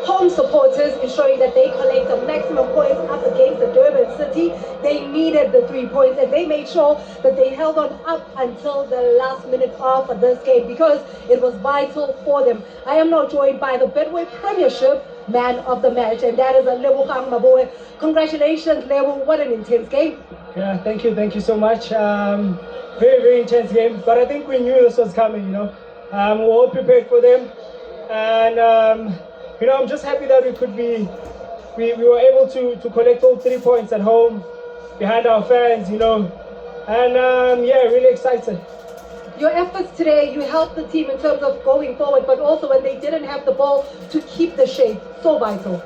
home supporters, ensuring that they collect the maximum points up against the Durban City. They needed the 3 points, and they made sure that they held on up until the last minute of this game because it was vital for them. I am now joined by the Betway Premiership man of the match, and that is Lebogang Maboe. Congratulations, Lebo. What an intense game. Yeah, thank you so much. Very intense game, but I think we knew this was coming, we were all prepared for them. And, I'm just happy that we were able to collect all 3 points at home, behind our fans, and really excited. Your efforts today, you helped the team in terms of going forward, but also when they didn't have the ball to keep the shape, so vital.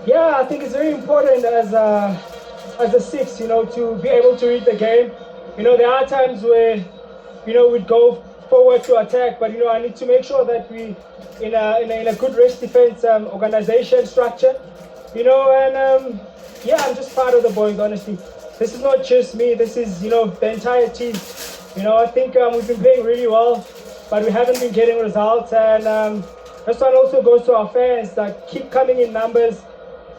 Yeah, I think it's very important as a six, to be able to read the game. There are times where, we'd go forward to attack, but I need to make sure that we in a good rest defense organization structure, and I'm just proud of the boys, honestly. This is not just me, this is the entire team. I think we've been playing really well, but we haven't been getting results, and this one also goes to our fans that keep coming in numbers,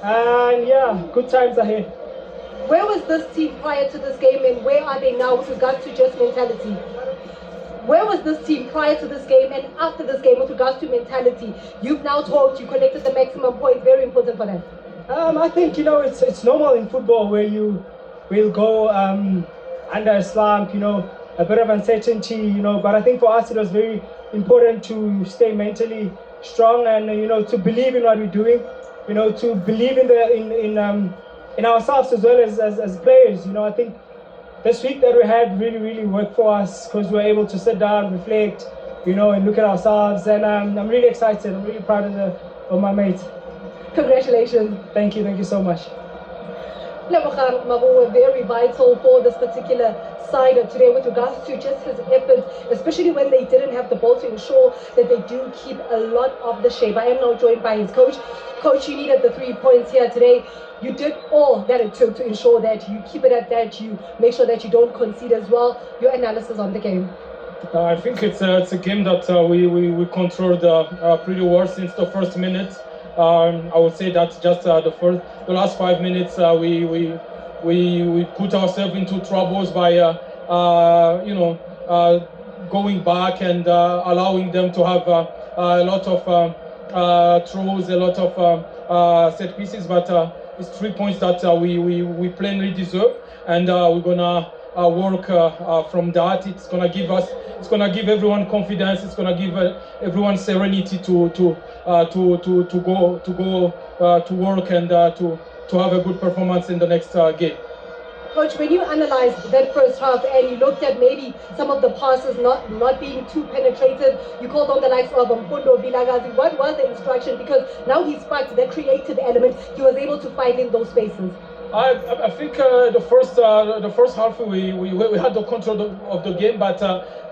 and good times ahead. Where was this team prior to this game, and where are they now with regards to just mentality? Where was this team prior to this game and after this game with regards to mentality? You've now talked, you collected the maximum points, very important for them. I think, it's normal in football where you will go under a slump, a bit of uncertainty, but I think for us it was very important to stay mentally strong and, to believe in what we're doing, to believe in ourselves as well as players. I think this week that we had really worked for us because we were able to sit down, reflect, and look at ourselves. And I'm really excited. I'm really proud of my mates. Congratulations. Thank you so much. Lebogang Maboe, very vital for this particular side of today with regards to just his efforts, especially when they didn't have the ball, to ensure that they do keep a lot of the shape. I am now joined by his coach. Coach, you needed the 3 points here today. You did all that it took to ensure that you keep it at that, you make sure that you don't concede as well. Your analysis on the game. I think it's a game that we controlled pretty well since the first minute. I would say that just the last 5 minutes we put ourselves into troubles by going back and allowing them to have a lot of throws, a lot of set pieces, but it's 3 points that we plainly deserve, and we're gonna work from that. It's gonna give everyone confidence. It's gonna give everyone serenity to go to work and to have a good performance in the next game. Coach, when you analyzed that first half and you looked at maybe some of the passes not being too penetrated, you called on the likes of Mpundo, Bilagazi. What was the instruction? Because now he's sparked that creative element. He was able to find in those spaces. I think the first half we had the control of the game, but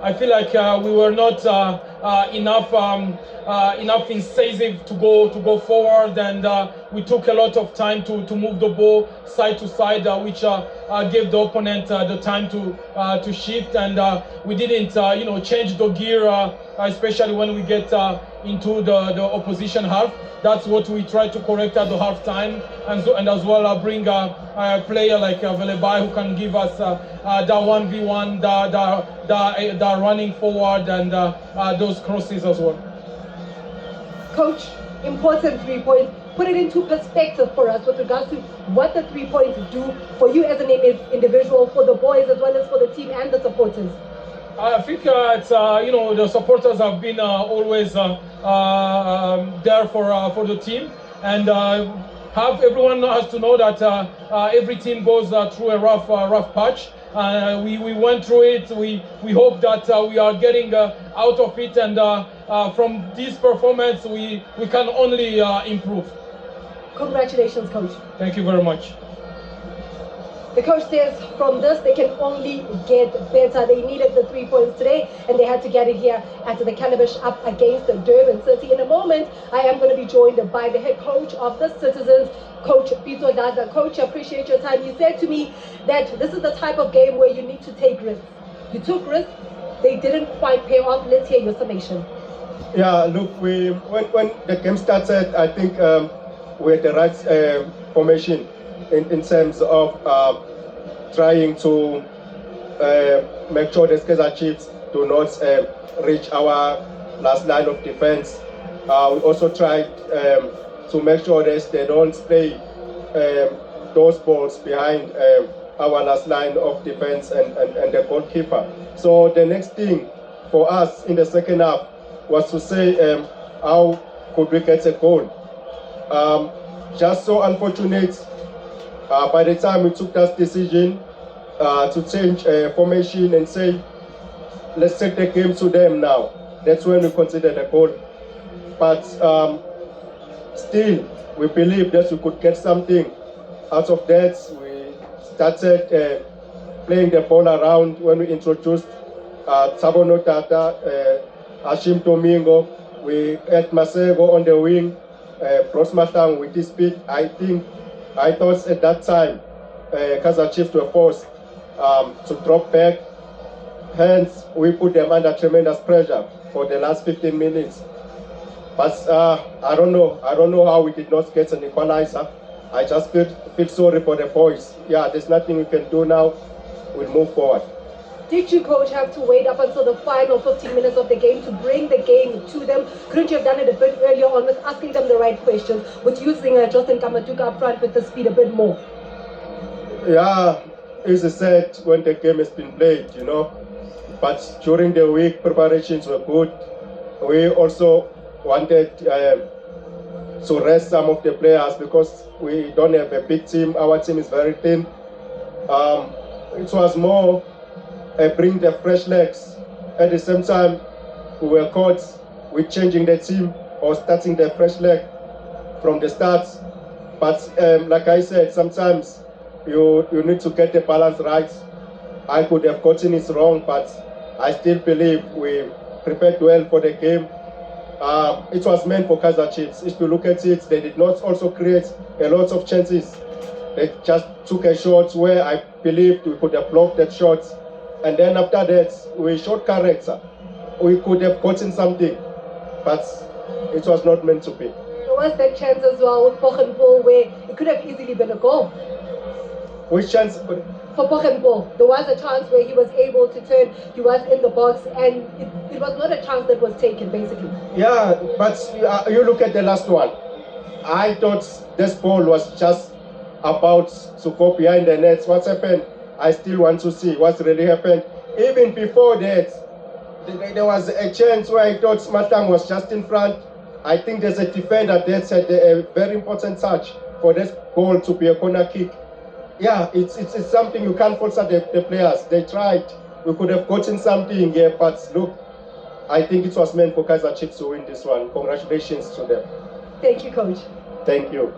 I feel like we were not enough incisive to go forward, and we took a lot of time to move the ball side to side, which gave the opponent the time to shift, and we didn't change the gear, especially when we get into the opposition half. That's what we try to correct at the half time, and as well bring a player like Velebai who can give us the 1v1, the running forward, and those crosses as well. Coach, important 3 points. Put it into perspective for us with regards to what the 3 points do for you as an individual, for the boys as well as for the team and the supporters. I think it's the supporters have been always there for the team, and everyone has to know that every team goes through a rough patch. We went through it. We hope that we are getting out of it, and from this performance we can only improve. Congratulations, Coach. Thank you very much. The coach says from this they can only get better. They needed the 3 points today, and they had to get it here at the Calabash up against the Durban City. In a moment, I am going to be joined by the head coach of the Citizens, Coach Pito Daza. Coach, I appreciate your time. You said to me that this is the type of game where you need to take risks. You took risks. They didn't quite pay off. Let's hear your summation. Yeah, look, when the game started, I think we had the right formation in terms of trying to make sure the Kaizer Chiefs do not reach our last line of defense. We also tried to make sure that they don't play those balls behind our last line of defense and the goalkeeper. So the next thing for us in the second half was to say how could we get a goal. Just so unfortunate, by the time we took that decision to change formation and say, let's take the game to them now, that's when we considered a goal. But still, we believe that we could get something out of that. We started playing the ball around when we introduced Thabo Notata, Hashim Domingo. We had Masego on the wing, Bros Matang with his speed. I thought at that time, Kaizer Chiefs were forced to drop back. Hence, we put them under tremendous pressure for the last 15 minutes. But I don't know how we did not get an equalizer. I just feel sorry for the boys. Yeah, there's nothing we can do now. We'll move forward. Did you, coach, have to wait up until the final 15 minutes of the game to bring the game to them? Couldn't you have done it a bit earlier on with asking them the right questions, with using Justin Kamatuka up front with the speed a bit more? Yeah, as I said, when the game has been played, you know. But during the week, preparations were good. We also wanted to rest some of the players because we don't have a big team. Our team is very thin. It was more bring the fresh legs. At the same time, we were caught with changing the team or starting the fresh leg from the start. But like I said, sometimes you need to get the balance right. I could have gotten it wrong, but I still believe we prepared well for the game. It was meant for Kaizer Chiefs. If you look at it, they did not also create a lot of chances. They just took a shot where I believed we could have blocked that shot. And then after that, we showed character. We could have gotten something, but it was not meant to be. There was that chance as well with Pochenpoel where it could have easily been a goal. Which chance? For Pochenpoel, there was a chance where he was able to turn, he was in the box, and it was not a chance that was taken, basically. Yeah, but you look at the last one. I thought this ball was just about to go behind the nets. What's happened? I still want to see what's really happened. Even before that, there was a chance where I thought Matang was just in front. I think there's a defender that had a very important touch for this goal to be a corner kick. Yeah, it's something you can't force at the players. They tried. We could have gotten something here, but look, I think it was meant for Kaizer Chiefs to win this one. Congratulations to them. Thank you, coach. Thank you.